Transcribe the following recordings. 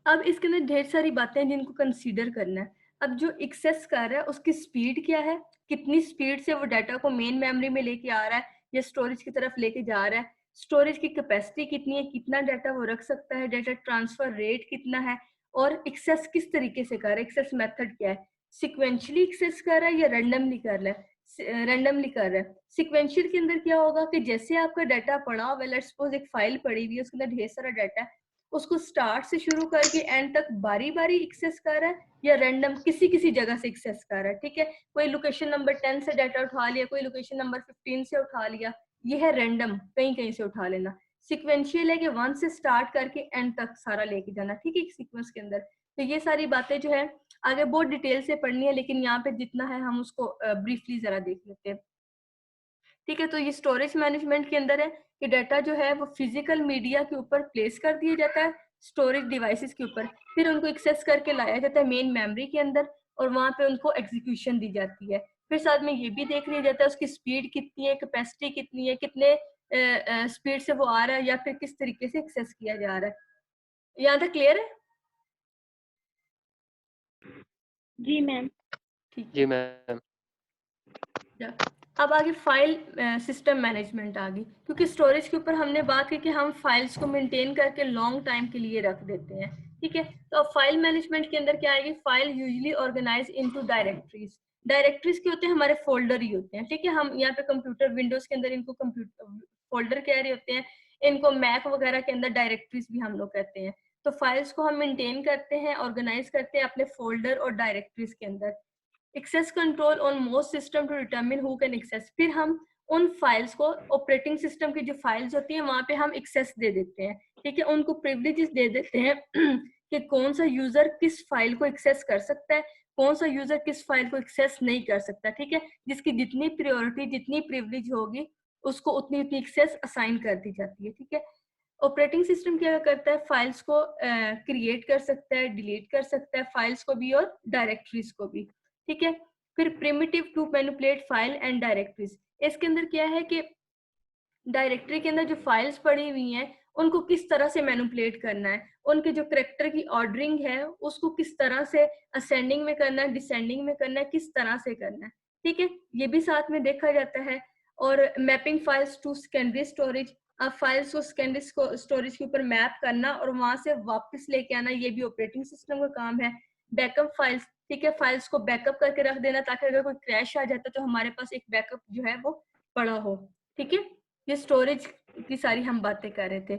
अब इसके अंदर ढेर सारी बातें हैं जिनको कंसीडर करना है। अब जो एक्सेस कर रहा है उसकी स्पीड क्या है, कितनी स्पीड से वो डाटा को मेन मेमोरी में लेके आ रहा है या स्टोरेज की तरफ लेके जा रहा है, स्टोरेज की कैपेसिटी कितनी है, कितना डाटा वो रख सकता है, डाटा ट्रांसफर रेट कितना है, और एक्सेस किस तरीके से कर रहा है, एक्सेस मेथड क्या है, सिक्वेंशली एक्सेस कर रहा है या रैंडमली कर रहा है, रैंडमली कर रहा है। सिक्वेंशियल के अंदर क्या होगा कि जैसे आपका डाटा पड़ा हुआ है, लेट्स सपोज एक फाइल पड़ी हुई है, उसके अंदर ढेर सारा डाटा है, उसको स्टार्ट से शुरू करके एंड तक बारी बारी एक्सेस कर रहा है या रैंडम किसी किसी जगह से एक्सेस कर रहा है। ठीक है, कोई लोकेशन नंबर 10 से डाटा उठा लिया, कोई लोकेशन नंबर 15 से उठा लिया, ये है रैंडम, कहीं कहीं से उठा लेना। सिक्वेंशियल है कि 1 से स्टार्ट करके एंड तक सारा लेके जाना। ठीक है, सीक्वेंस के अंदर। तो ये सारी बातें जो है आगे बहुत डिटेल से पढ़नी है, लेकिन यहाँ पे जितना है हम उसको ब्रीफली जरा देख लेते हैं। ठीक है, तो ये स्टोरेज मैनेजमेंट के अंदर है कि डाटा जो है वो फिजिकल मीडिया के ऊपर प्लेस कर दिया जाता है, स्टोरेज डिवाइसेस के ऊपर, फिर उनको एक्सेस करके लाया जाता है मेन मेमोरी के अंदर और वहां पे उनको एग्जीक्यूशन दी जाती है। फिर साथ में ये भी देख लिया जाता है उसकी स्पीड कितनी है, कैपेसिटी कितनी है, कितने स्पीड से वो आ रहा है या फिर किस तरीके से एक्सेस किया जा रहा है। यहाँ तक क्लियर है? जी मैम। ठीक है। जी मैम। अब आगे फाइल सिस्टम मैनेजमेंट आ गई, क्योंकि स्टोरेज के ऊपर हमने बात की कि हम फाइल्स को मेंटेन करके लॉन्ग टाइम के लिए रख देते हैं। ठीक है, तो अब फाइल मैनेजमेंट के अंदर क्या आएगी, file usually organise into directories. Directories के होते हैं हमारे फोल्डर ही होते हैं। ठीक है, हम यहाँ पे कंप्यूटर विंडोज के अंदर इनको कंप्यूटर फोल्डर कह रहे होते हैं, इनको मैक वगैरह के अंदर डायरेक्टरीज भी हम लोग कहते हैं। तो फाइल्स को हम मेंटेन करते हैं, ऑर्गेनाइज करते हैं अपने फोल्डर और डायरेक्टरीज के अंदर। Access control on most system to determine who can access, फिर हम उन फाइल्स को ऑपरेटिंग सिस्टम की जो फाइल्स होती हैं वहां पे हम एक्सेस दे देते हैं। ठीक है, उनको प्रिविलेजेस दे देते हैं कि कौन सा यूजर किस फाइल को एक्सेस कर सकता है, कौन सा यूजर किस फाइल को एक्सेस नहीं कर सकता। ठीक है, जिसकी जितनी प्रायोरिटी जितनी प्रिविलेज होगी उसको उतनी उतनी एक्सेस असाइन कर दी जाती है। ठीक है, ऑपरेटिंग सिस्टम क्या करता है, फाइल्स को क्रिएट कर सकता है, डिलीट कर सकता है, फाइल्स को भी और डायरेक्टरीज को भी। ठीक है, फिर primitive to manipulate file and directories, इसके अंदर क्या है कि डायरेक्टरी के अंदर जो फाइल्स पड़ी हुई हैं उनको किस तरह से मैनिपुलेट करना है, उनके जो करेक्टर की ऑर्डरिंग है उसको किस तरह से असेंडिंग में करना है, डिसेंडिंग में करना है, किस तरह से करना है। ठीक है, ये भी साथ में देखा जाता है। और mapping files to secondary storage, अब फाइल्स को सेकेंडरी स्टोरेज के ऊपर मैप करना और वहां से वापस लेके आना, ये भी ऑपरेटिंग सिस्टम का काम है। बैकअप फाइल्स, ठीक है, फाइल्स को बैकअप करके रख देना ताकि अगर कोई क्रैश आ जाता तो हमारे पास एक बैकअप जो है वो पड़ा हो। ठीक है, ये स्टोरेज की सारी हम बातें कर रहे थे।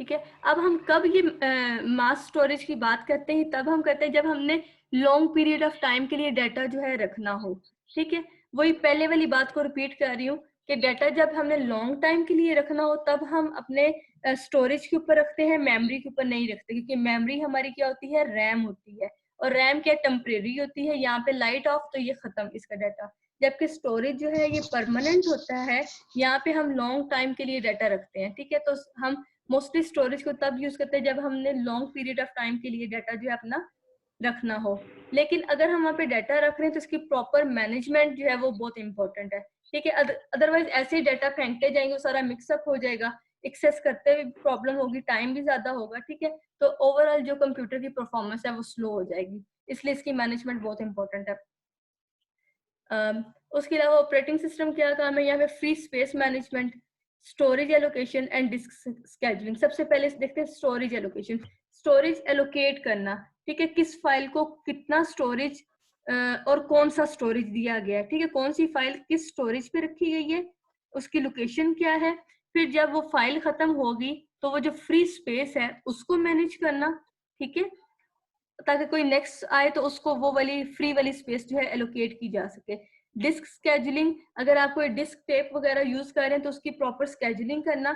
ठीक है, अब हम कब ये मास स्टोरेज की बात करते हैं, तब हम करते हैं जब हमने लॉन्ग पीरियड ऑफ टाइम के लिए डाटा जो है रखना हो। ठीक है, वही पहले वाली बात को रिपीट कर रही हूँ कि डाटा जब हमने लॉन्ग टाइम के लिए रखना हो तब हम अपने स्टोरेज के ऊपर रखते हैं, मेमोरी के ऊपर नहीं रखते, क्योंकि मेमोरी हमारी क्या होती है, रैम होती है, और रैम क्या टेम्परेरी होती है, यहाँ पे लाइट ऑफ तो ये खत्म इसका डाटा। जबकि स्टोरेज जो है ये परमानेंट होता है, यहाँ पे हम लॉन्ग टाइम के लिए डाटा रखते हैं। ठीक है, तो हम मोस्टली स्टोरेज को तब यूज करते हैं जब हमने लॉन्ग पीरियड ऑफ टाइम के लिए डाटा जो है अपना रखना हो। लेकिन अगर हम वहाँ पे डाटा रख रहे हैं तो इसकी प्रॉपर मैनेजमेंट जो है वो बहुत इंपॉर्टेंट है। ठीक है, अदरवाइज ऐसे ही डाटा फेंकते जाएंगे, सारा मिक्सअप हो जाएगा, एक्सेस करते हुए प्रॉब्लम होगी, टाइम भी ज्यादा होगा। ठीक है, तो ओवरऑल जो कंप्यूटर की परफॉर्मेंस है वो स्लो हो जाएगी, इसलिए इसकी मैनेजमेंट बहुत इंपॉर्टेंट है। उसके अलावा ऑपरेटिंग सिस्टम क्या काम है, यहाँ पे free space management, storage allocation and disk scheduling. सबसे पहले देखते हैं स्टोरेज एलोकेशन, स्टोरेज एलोकेट करना। ठीक है, किस फाइल को कितना स्टोरेज और कौन सा स्टोरेज दिया गया है। ठीक है, कौन सी फाइल किस स्टोरेज पे रखी गई है, उसकी लोकेशन क्या है। फिर जब वो फाइल खत्म होगी तो वो जो फ्री स्पेस है उसको मैनेज करना। ठीक है, ताकि कोई नेक्स्ट आए तो उसको वो वाली फ्री वाली स्पेस जो है एलोकेट की जा सके। डिस्क स्केजुलिंग, अगर आप कोई डिस्क टेप वगैरह यूज कर रहे हैं तो उसकी प्रॉपर स्केजुलिंग करना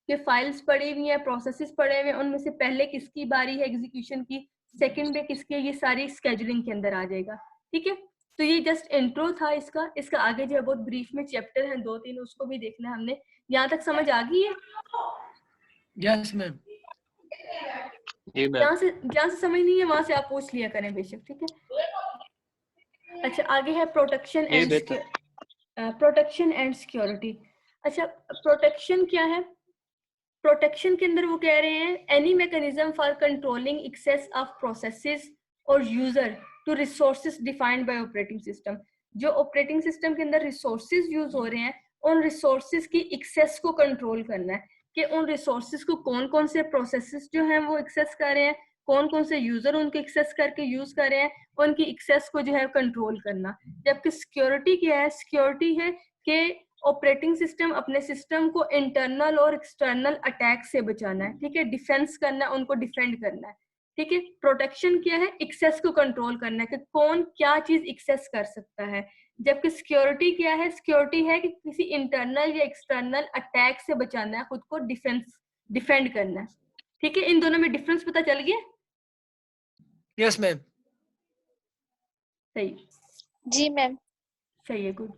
कि फाइल्स पड़ी हुई हैं, प्रोसेसेस पड़े हुए हैं, उनमें से पहले किसकी बारी है एग्जीक्यूशन की, सेकंड पे किसकी है, ये सारी स्केजुलिंग के अंदर आ जाएगा। ठीक है, तो ये जस्ट इंट्रो था इसका आगे जो है बहुत ब्रीफ में चैप्टर है 2-3, उसको भी देखना है हमने। यहाँ तक समझ आ गई है? Yes ma'am. जहाँ से समझ नहीं है वहां से आप पूछ लिया करें बेशक। ठीक है, अच्छा आगे है प्रोटेक्शन एंड सिक्योरिटी। अच्छा, प्रोटेक्शन क्या है? प्रोटेक्शन के अंदर वो कह रहे हैं any mechanism for controlling access of processes और user to resources defined by operating system. जो ऑपरेटिंग सिस्टम के अंदर रिसोर्सेज यूज हो रहे हैं, उन रिसोर्सेज की एक्सेस को कंट्रोल करना है कि उन रिसोर्सेज को कौन कौन से प्रोसेसेस जो हैं वो एक्सेस कर रहे हैं, कौन कौन से यूजर उनको एक्सेस करके यूज कर रहे हैं, उनकी एक्सेस को जो है कंट्रोल करना। जबकि सिक्योरिटी क्या है? सिक्योरिटी है कि ऑपरेटिंग सिस्टम अपने सिस्टम को इंटरनल और एक्सटर्नल अटैक से बचाना है, ठीक है, डिफेंस करना है, उनको डिफेंड करना है, ठीक है। प्रोटेक्शन क्या है? एक्सेस को कंट्रोल करना है कि कौन क्या चीज एक्सेस कर सकता है। जबकि सिक्योरिटी क्या है? सिक्योरिटी है कि किसी इंटरनल या एक्सटर्नल अटैक से बचाना है, खुद को डिफेंड करना है, ठीक है। इन दोनों में डिफरेंस पता चल गया? Yes, ma'am. सही, जी मैम। सही है, गुड।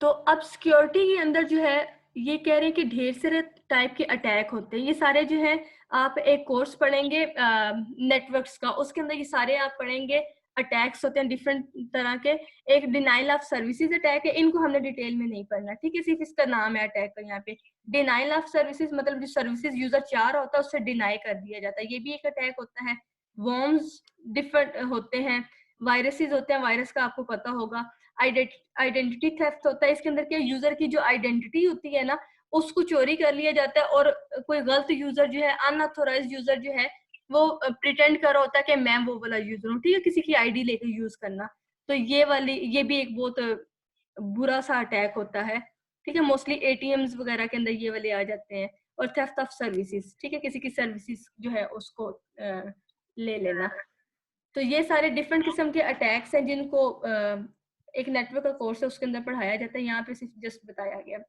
तो अब सिक्योरिटी के अंदर जो है ये कह रहे हैं कि ढेर सारे टाइप के अटैक होते हैं। ये सारे जो है आप एक कोर्स पढ़ेंगे नेटवर्क्स का, उसके अंदर ये सारे आप पढ़ेंगे अटैक्स होते हैं डिफरेंट तरह के। एक डिनाइल ऑफ सर्विसेज अटैक है, इनको हमने डिटेल में नहीं पढ़ना, ठीक है, सिर्फ इसका नाम है अटैक का। यहाँ पे डिनाइल ऑफ सर्विसेज मतलब जो सर्विसेज यूजर चाह रहा होता है उससे डिनाई कर दिया जाता है, ये भी एक अटैक होता है। वॉर्म्स डिफरेंट होते हैं, वायरसेस होते हैं, वायरस का आपको पता होगा। आइडेंटिटी थेफ्ट होता है, इसके अंदर क्या यूजर की जो आइडेंटिटी होती है ना उसको चोरी कर लिया जाता है, और कोई गलत यूजर जो है, अनऑथोराइज्ड यूजर जो है वो प्रिटेंड कर रहा होता है कि मैं वो वाला यूजर हूँ, ठीक है, किसी की आईडी लेकर यूज करना। तो ये भी एक बहुत बुरा सा अटैक होता है, ठीक है। मोस्टली एटीएम्स वगैरह के अंदर ये वाले आ जाते हैं। और थेफ्ट ऑफ सर्विसेज, ठीक है, किसी की सर्विसेज जो है उसको ले लेना। तो ये सारे डिफरेंट किस्म के अटैक्स हैं जिनको एक नेटवर्क का कोर्स है उसके अंदर पढ़ाया जाता है, यहाँ पे सिर्फ जस्ट बताया गया।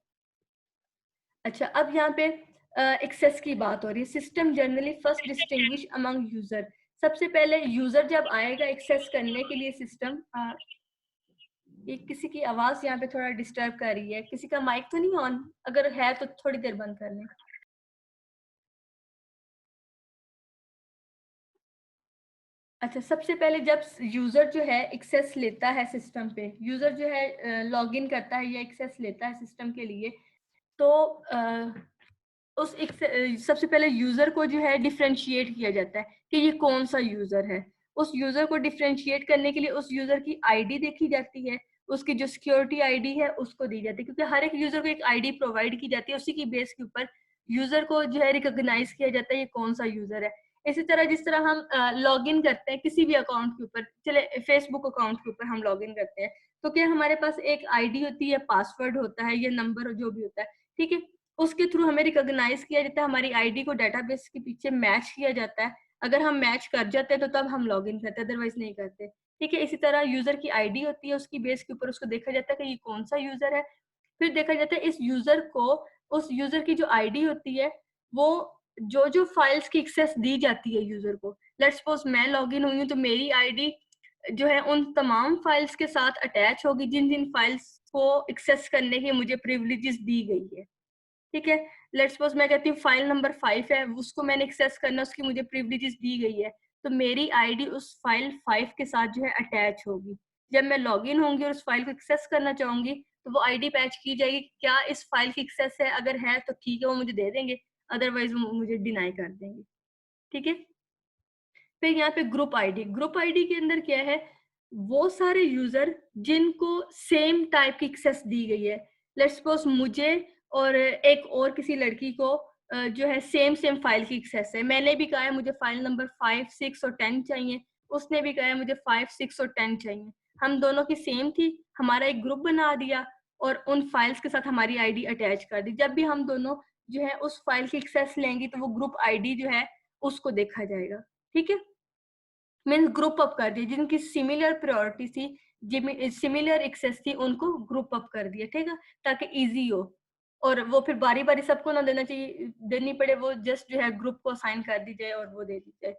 अच्छा, अब यहाँ पे एक्सेस की बात हो रही है। System generally first distinguish among user. सबसे पहले यूजर जब आएगा एक्सेस करने के लिए सिस्टम, ये किसी की आवाज यहाँ पे थोड़ा डिस्टर्ब कर रही है, किसी का माइक तो नहीं ऑन? अगर है तो थोड़ी देर बंद कर लें। अच्छा, सबसे पहले जब यूजर जो है एक्सेस लेता है सिस्टम पे, यूजर जो है लॉग इन करता है या एक्सेस लेता है सिस्टम के लिए, तो सबसे पहले यूजर को जो है डिफरेंशिएट किया जाता है कि ये कौन सा यूजर है। उस यूजर को डिफरेंशिएट करने के लिए उस यूजर की आईडी देखी जाती है, उसकी जो सिक्योरिटी आईडी है उसको दी जाती है, क्योंकि हर एक यूजर को एक आईडी प्रोवाइड की जाती है, उसी की बेस के ऊपर यूजर को जो है रिकॉग्नाइज किया जाता है ये कौन सा यूजर है। इसी तरह जिस तरह हम लॉग इन करते हैं किसी भी अकाउंट के ऊपर, चले फेसबुक अकाउंट के ऊपर हम लॉग इन करते हैं, तो क्या हमारे पास एक आईडी होती है, पासवर्ड होता है या नंबर जो भी होता है, ठीक है, उसके थ्रू हमें रिकॉग्नाइज किया जाता है, हमारी आईडी को डेटाबेस के पीछे मैच किया जाता है। अगर हम मैच कर जाते हैं तो तब हम लॉग इन करते हैं, अदरवाइज नहीं करते, ठीक है। इसी तरह यूजर की आईडी होती है, उसकी बेस के ऊपर उसको देखा जाता है कि ये कौन सा यूजर है। फिर देखा जाता है इस यूजर को, उस यूजर की जो आईडी होती है वो जो जो फाइल्स की एक्सेस दी जाती है यूजर को, लेट्स सपोज मैं लॉग इन हुई हूँ तो मेरी आईडी जो है उन तमाम फाइल्स के साथ अटैच होगी जिन जिन फाइल्स को एक्सेस करने की मुझे प्रिविलेजेस दी गई है, ठीक है। लेट्स सपोज मैं कहती हूँ फाइल नंबर 5 है, उसको मैंने एक्सेस करना, उसकी मुझे प्रिविलेजेस दी गई है, तो मेरी आईडी उस फाइल 5 के साथ जो है अटैच होगी। जब मैं लॉगिन होंगी और उस फाइल को एक्सेस करना चाहूंगी तो वो आईडी पैच की जाएगी, क्या इस फाइल की एक्सेस है, अगर है तो ठीक है वो मुझे दे देंगे, अदरवाइज वो मुझे डिनाई कर देंगे, ठीक है। फिर यहाँ पे ग्रुप आईडी के अंदर क्या है, वो सारे यूजर जिनको सेम टाइप की एक्सेस दी गई है। लेट्स सपोज मुझे और एक और किसी लड़की को जो है सेम फाइल की एक्सेस है, मैंने भी कहा है मुझे फाइल नंबर 5, 6 और 10 चाहिए, उसने भी कहा है मुझे 5, 6 और 10 चाहिए, हम दोनों की सेम थी, हमारा एक ग्रुप बना दिया और उन फाइल्स के साथ हमारी आईडी अटैच कर दी। जब भी हम दोनों जो है उस फाइल की एक्सेस लेंगे तो वो ग्रुप आईडी जो है उसको देखा जाएगा, ठीक है। मीन्स ग्रुप अप कर दिया, जिनकी सिमिलर प्रायोरिटी थी, सिमिलर एक्सेस थी, उनको ग्रुप अप कर दिया, ठीक है, ताकि इजी हो और वो फिर बारी बारी सबको ना देनी पड़े, वो जस्ट जो है ग्रुप को असाइन कर दी जाए और वो दे दी जाए।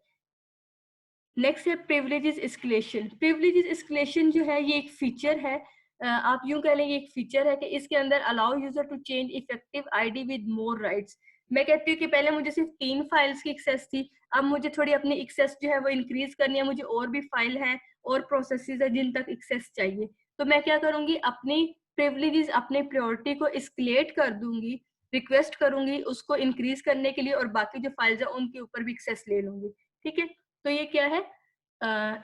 नेक्स्ट है प्रिविलेजेस एस्केलेशन। प्रिविलेजेस एस्केलेशन जो है ये एक फीचर है, आप यूं कह लें ये एक फीचर है कि इसके अंदर allow user to change effective ID with more rights. मैं कहती हूँ कि पहले मुझे सिर्फ 3 फाइल्स की एक्सेस थी, अब मुझे थोड़ी अपनी एक्सेस जो है वो इंक्रीज करनी है, मुझे और भी फाइल है और प्रोसेसेस है जिन तक एक्सेस चाहिए, तो मैं क्या करूंगी, अपनी प्रिविलेजेस अपने प्रायोरिटी को एस्केलेट कर दूंगी, रिक्वेस्ट करूंगी उसको इंक्रीज करने के लिए, और बाकी जो फाइल्स है उनके ऊपर भी एक्सेस ले लूंगी। ठीक है, तो ये क्या है,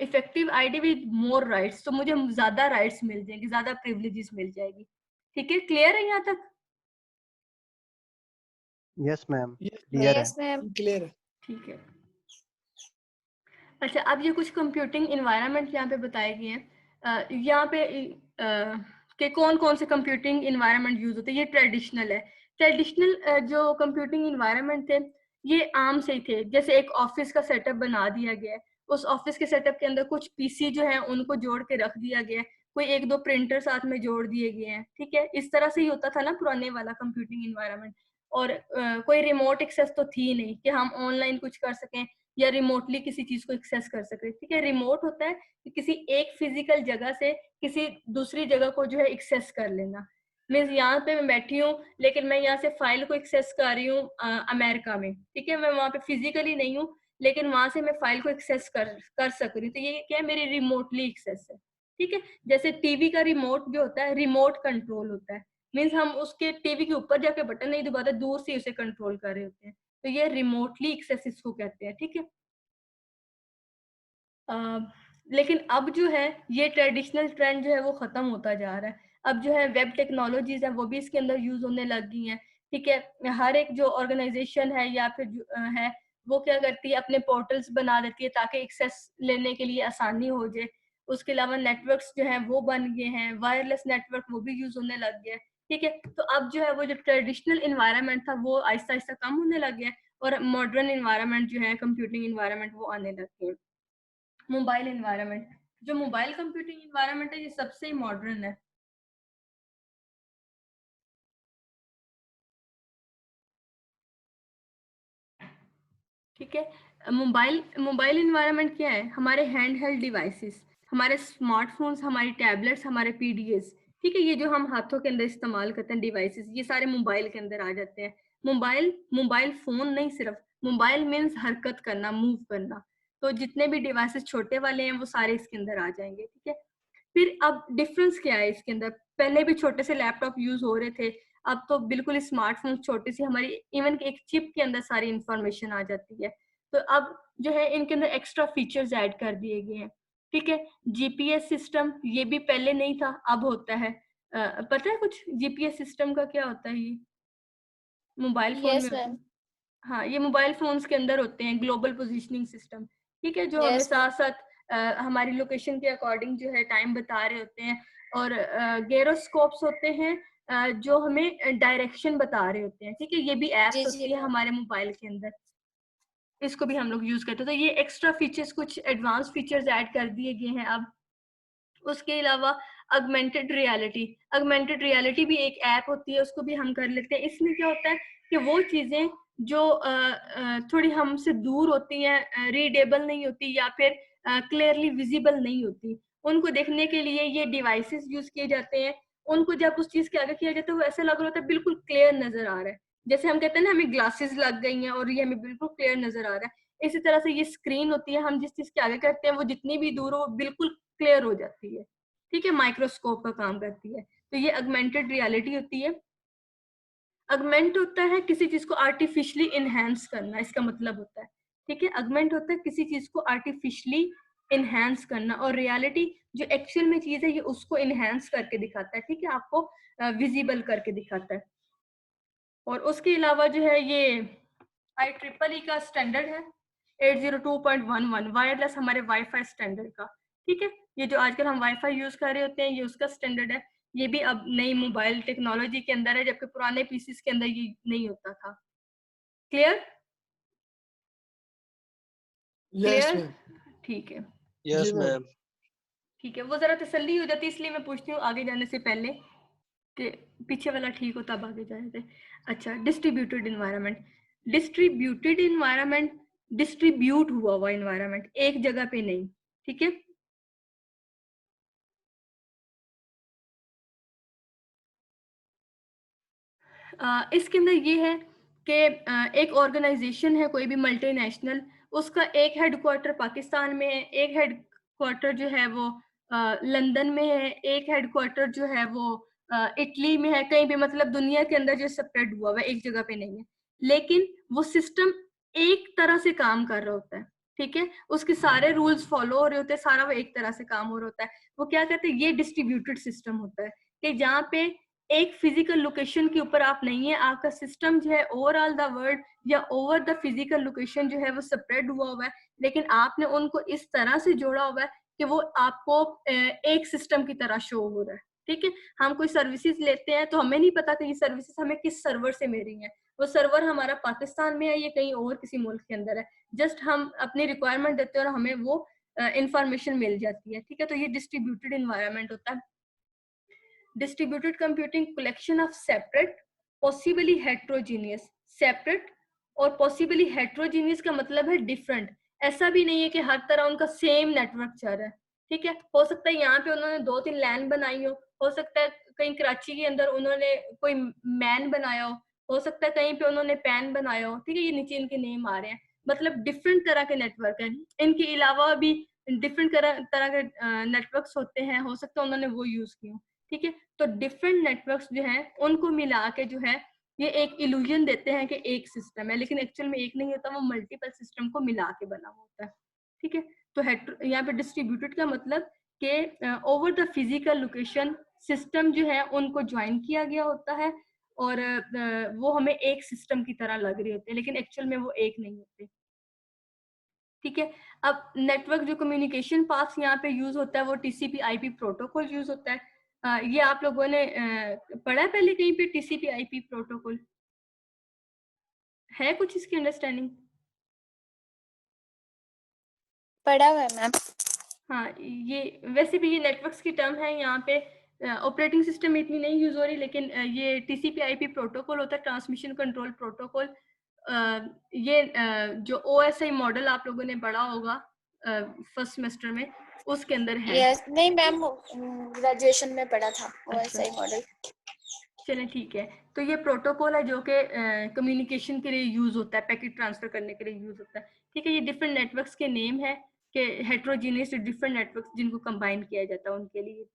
effective ID with more rights, तो मुझे ज्यादा राइट्स मिल जाएंगे, ज्यादा प्रिविलेजेस मिल जाएगी। ठीक है, क्लियर है यहाँ तक? यस मैम, Yes, क्लियर है। Yes ma'am. clear है। ठीक है। अच्छा, अब ये कुछ कंप्यूटिंग इन्वायरमेंट यहाँ पे बताए गए हैं। यहाँ पे कि कौन कौन से कंप्यूटिंग इन्वायरमेंट यूज होते हैं। ये ट्रेडिशनल है। ट्रेडिशनल जो कंप्यूटिंग इन्वायरमेंट थे ये आम से ही थे। जैसे एक ऑफिस का सेटअप बना दिया गया है, उस ऑफिस के सेटअप के अंदर कुछ पीसी जो है उनको जोड़ के रख दिया गया है, कोई एक दो प्रिंटर साथ में जोड़ दिए गए हैं। ठीक है, इस तरह से ही होता था ना पुराने वाला कंप्यूटिंग इन्वायरमेंट। और कोई रिमोट एक्सेस तो थी नहीं कि हम ऑनलाइन कुछ कर सकें या रिमोटली किसी चीज को एक्सेस कर सके। ठीक है, रिमोट होता है कि किसी एक फिजिकल जगह से किसी दूसरी जगह को जो है एक्सेस कर लेना। मीन्स यहाँ पे मैं बैठी हूँ लेकिन मैं यहाँ से फाइल को एक्सेस कर रही हूँ अमेरिका में। ठीक है, मैं वहाँ पे फिजिकली नहीं हूँ लेकिन वहां से मैं फाइल को एक्सेस कर सक रही हूँ। तो ये क्या है, मेरी रिमोटली एक्सेस है। ठीक है, जैसे टीवी का रिमोट जो होता है रिमोट कंट्रोल होता है। मीन्स हम उसके टीवी के ऊपर जाके बटन नहीं दबाते, दूर से उसे कंट्रोल कर रहे होते हैं। तो ये रिमोटली एक्सेस इसको कहते हैं। ठीक है, लेकिन अब जो है ये ट्रेडिशनल ट्रेंड जो है वो खत्म होता जा रहा है। अब जो है वेब टेक्नोलॉजीज है वो भी इसके अंदर यूज होने लग गई हैं। ठीक है, हर एक जो ऑर्गेनाइजेशन है या फिर है वो क्या करती है, अपने पोर्टल्स बना देती है ताकि एक्सेस लेने के लिए आसानी हो जाए। उसके अलावा नेटवर्क्स जो है वो बन गए हैं, वायरलेस नेटवर्क वो भी यूज होने लग गया है। ठीक है, तो अब जो है वो जो ट्रेडिशनल इन्वायरमेंट था वो आहिस्ता आहिस्ता कम होने लग गया है और मॉडर्न इन्वायरमेंट जो है कंप्यूटिंग इन्वायरमेंट वो आने लग गए। मोबाइल इन्वायरमेंट, जो मोबाइल कंप्यूटिंग इन्वायरमेंट है ये सबसे मॉडर्न है। ठीक है, मोबाइल मोबाइल इन्वायरमेंट क्या है, हमारे हैंड हेल्ड डिवाइसेस, हमारे स्मार्टफोन्स, हमारे टैबलेट्स, हमारे पीडीएस। ठीक है, ये जो हम हाथों के अंदर इस्तेमाल करते हैं डिवाइसेस, ये सारे मोबाइल के अंदर आ जाते हैं। मोबाइल मोबाइल फोन नहीं, सिर्फ मोबाइल मीन्स हरकत करना, मूव करना। तो जितने भी डिवाइसेस छोटे वाले हैं वो सारे इसके अंदर आ जाएंगे। ठीक है, फिर अब डिफरेंस क्या है इसके अंदर, पहले भी छोटे से लैपटॉप यूज हो रहे थे, अब तो बिल्कुल स्मार्टफोन छोटे से, हमारी इवन एक चिप के अंदर सारी इंफॉर्मेशन आ जाती है। तो अब जो है इनके अंदर एक्स्ट्रा फीचर्स ऐड कर दिए गए हैं। ठीक है, जीपीएस सिस्टम ये भी पहले नहीं था, अब होता है। पता है कुछ जीपीएस सिस्टम का क्या होता है? ये मोबाइल फोन में यस होता है। मैम। हाँ, ये मोबाइल फोन्स के अंदर होते हैं, ग्लोबल पोजीशनिंग सिस्टम। ठीक है, जो हमें यस मैम। साथ साथ हमारी लोकेशन के अकॉर्डिंग जो है टाइम बता रहे होते हैं। और गेरोस्कोप्स होते हैं जो हमें डायरेक्शन बता रहे होते हैं। ठीक है, ये भी जी एप्स जी होती है मैम। हमारे मोबाइल के अंदर, इसको भी हम लोग यूज करते हैं। तो ये एक्स्ट्रा फीचर्स, कुछ एडवांस फीचर्स ऐड कर दिए गए हैं अब। उसके अलावा ऑगमेंटेड रियलिटी भी एक ऐप होती है, उसको भी हम कर लेते हैं। इसमें क्या होता है कि वो चीजें जो थोड़ी हमसे दूर होती हैं, रीडेबल नहीं होती या फिर क्लियरली विजिबल नहीं होती, उनको देखने के लिए ये डिवाइसेस यूज किए जाते हैं। उनको जब उस चीज के आगे किया जाता है वो ऐसा लग रहा होता है बिल्कुल क्लियर नजर आ रहा है, जैसे हम कहते हैं ना हमें ग्लासेस लग गई हैं और ये हमें बिल्कुल क्लियर नजर आ रहा है। इसी तरह से ये स्क्रीन होती है, हम जिस चीज के आगे करते हैं वो जितनी भी दूर हो वो बिल्कुल क्लियर हो जाती है। ठीक है, माइक्रोस्कोप का काम करती है। तो ये ऑगमेंटेड रियलिटी होती है। ऑगमेंट होता है किसी चीज को आर्टिफिशियली इनहेंस करना, इसका मतलब होता है। ठीक है, ऑगमेंट होता है किसी चीज को आर्टिफिशियली इनहेंस करना, और रियलिटी जो एक्चुअल में चीज है ये उसको इनहेंस करके दिखाता है। ठीक है, आपको विजिबल करके दिखाता है। और उसके अलावा जो है ये IEEE का स्टैंडर्ड है 802.11 वायरलेस, हमारे वाईफाई स्टैंडर्ड का। ठीक है, ये जो आजकल हम वाईफाई यूज कर रहे होते हैं ये उसका स्टैंडर्ड है। ये भी अब नई मोबाइल टेक्नोलॉजी के अंदर है, जबकि पुराने पीसीस के अंदर ये नहीं होता था। क्लियर? Yes, clear? ma'am. ठीक है। यस जी मैम। मैम। ठीक है, वो जरा तसल्ली हो जाती है, इसलिए मैं पूछती हूँ आगे जाने से पहले कि पीछे वाला ठीक हो तब आगे जाए थे। अच्छा, distributed environment. Distributed environment, distribute हुआ हुआ इन्वायरमेंट, एक जगह पे नहीं। ठीक है, इसके अंदर ये है कि एक ऑर्गेनाइजेशन है कोई भी मल्टीनेशनल, उसका एक हेडक्वार्टर पाकिस्तान में है, एक हेडक्वार्टर जो है वो लंदन में है, एक हेडक्वार्टर जो है वो इटली में है, कहीं भी, मतलब दुनिया के अंदर जो स्प्रेड हुआ हुआ है, एक जगह पे नहीं है, लेकिन वो सिस्टम एक तरह से काम कर रहा होता है, ठीक है, उसके सारे रूल्स फॉलो हो रहे होते हैं, सारा वो एक तरह से काम हो रहा होता है। वो क्या कहते हैं, ये डिस्ट्रीब्यूटेड सिस्टम होता है, कि जहाँ पे एक फिजिकल लोकेशन के ऊपर आप नहीं है, आपका सिस्टम जो है ओवरऑल द वर्ल्ड या ओवर द फिजिकल लोकेशन जो है वो स्प्रेड हुआ हुआ है, लेकिन आपने उनको इस तरह से जोड़ा हुआ है कि वो आपको एक सिस्टम की तरह शो हो रहा है, ठीक है। हम कोई सर्विसेज लेते हैं तो हमें नहीं पता कि ये सर्विसेज हमें किस सर्वर से मिल रही हैं, वो सर्वर हमारा पाकिस्तान में है या कहीं और किसी मुल्क के अंदर है, जस्ट हम अपनी रिक्वायरमेंट देते हैं और हमें वो इंफॉर्मेशन मिल जाती है, ठीक है। तो ये डिस्ट्रीब्यूटेड इन्वायरमेंट होता है। Distributed computing collection of separate possibly heterogeneous, separate और पॉसिबली हेट्रोजीनियस का मतलब है डिफरेंट, ऐसा भी नहीं है कि हर तरह उनका सेम नेटवर्क चल रहा है, ठीक है। हो सकता है यहाँ पे उन्होंने 2-3 लैन बनाई हो सकता है कहीं कराची के अंदर उन्होंने कोई मैन बनाया हो सकता है कहीं पे उन्होंने पैन बनाया हो, ठीक है, ये नीचे इनके नेम आ रहे हैं, मतलब डिफरेंट तरह के नेटवर्क हैं। इनके अलावा भी डिफरेंट तरह के नेटवर्क्स होते हैं, हो सकता है उन्होंने वो यूज किए, ठीक है। तो डिफरेंट नेटवर्क्स जो हैं उनको मिला के जो है ये एक इल्यूजन देते हैं कि एक सिस्टम है, लेकिन एक्चुअल में एक नहीं होता, वो मल्टीपल सिस्टम को मिला के बना होता है, ठीक है। तो यहाँ पे डिस्ट्रीब्यूटेड का मतलब कि over the physical location system जो है उनको ज्वाइन किया गया होता है और वो हमें एक सिस्टम की तरह लग रहे होते हैं, लेकिन एक्चुअल में वो एक नहीं होते, ठीक है। अब नेटवर्क जो कम्युनिकेशन पाथ्स यहाँ पे यूज होता है वो टीसीपी आईपी प्रोटोकॉल यूज होता है। ये आप लोगों ने पढ़ा है पहले कहीं पे टीसीपी आईपी प्रोटोकॉल, है कुछ इसकी अंडरस्टैंडिंग? पढ़ा हुआ है मैम। हाँ, ये वैसे भी ये नेटवर्क्स की टर्म है, यहाँ पे ऑपरेटिंग सिस्टम में इतनी नहीं यूज हो रही, लेकिन ये टीसीपी आईपी प्रोटोकॉल होता है, ट्रांसमिशन कंट्रोल प्रोटोकॉल। ये जो ओएसआई मॉडल आप लोगों ने पढ़ा होगा फर्स्ट सेमेस्टर में, उसके अंदर है। यस, नहीं मैम, ग्रेजुएशन में पढ़ा था ओएसआई अच्छा, मॉडल। चले ठीक है। तो ये प्रोटोकॉल है जो कि कम्युनिकेशन के लिए यूज होता है, पैकेट ट्रांसफर करने के लिए यूज होता है, ठीक है। ये डिफरेंट नेटवर्क्स के नेम है कि हेट्रोजीनियस डिफरेंट नेटवर्क्स जिनको कंबाइन किया जाता है उनके लिए।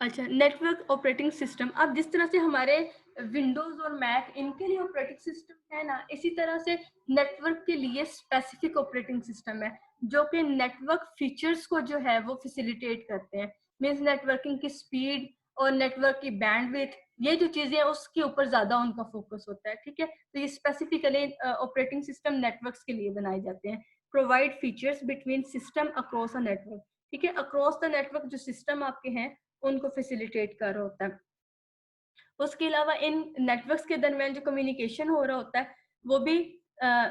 अच्छा, नेटवर्क ऑपरेटिंग सिस्टम, अब जिस तरह से हमारे विंडोज और मैक इनके लिए ऑपरेटिंग सिस्टम है ना, इसी तरह से नेटवर्क के लिए स्पेसिफिक ऑपरेटिंग सिस्टम है जो कि नेटवर्क फीचर्स को जो है वो फैसिलिटेट करते हैं, मींस नेटवर्किंग की स्पीड और नेटवर्क की बैंडविड्थ, ये जो चीजें हैं उसके ऊपर ज्यादा उनका फोकस होता है, ठीक है। तो ये स्पेसिफिकली ऑपरेटिंग सिस्टम नेटवर्क्स के लिए बनाए जाते हैं। Provide features between system across a network, ठीक है, अक्रॉस द नेटवर्क जो सिस्टम आपके हैं उनको फैसिलिटेट कर रहा होता है। उसके अलावा इन नेटवर्क्स के दरमियान जो कम्युनिकेशन हो रहा होता है वो भी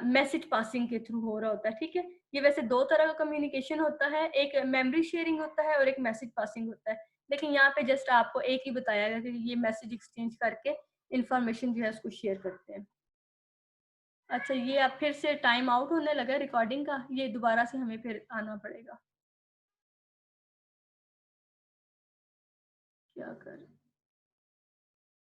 मैसेज पासिंग के थ्रू हो रहा होता है, ठीक है। ये वैसे दो तरह का कम्युनिकेशन होता है, एक मेमोरी शेयरिंग होता है और एक मैसेज पासिंग होता है, लेकिन यहाँ पे जस्ट आपको एक ही बताया गया कि ये मैसेज एक्सचेंज करके इंफॉर्मेशन जो है उसको शेयर करते हैं। अच्छा, ये अब फिर से टाइम आउट होने लगा रिकॉर्डिंग का, ये दोबारा से हमें फिर आना पड़ेगा, क्या कर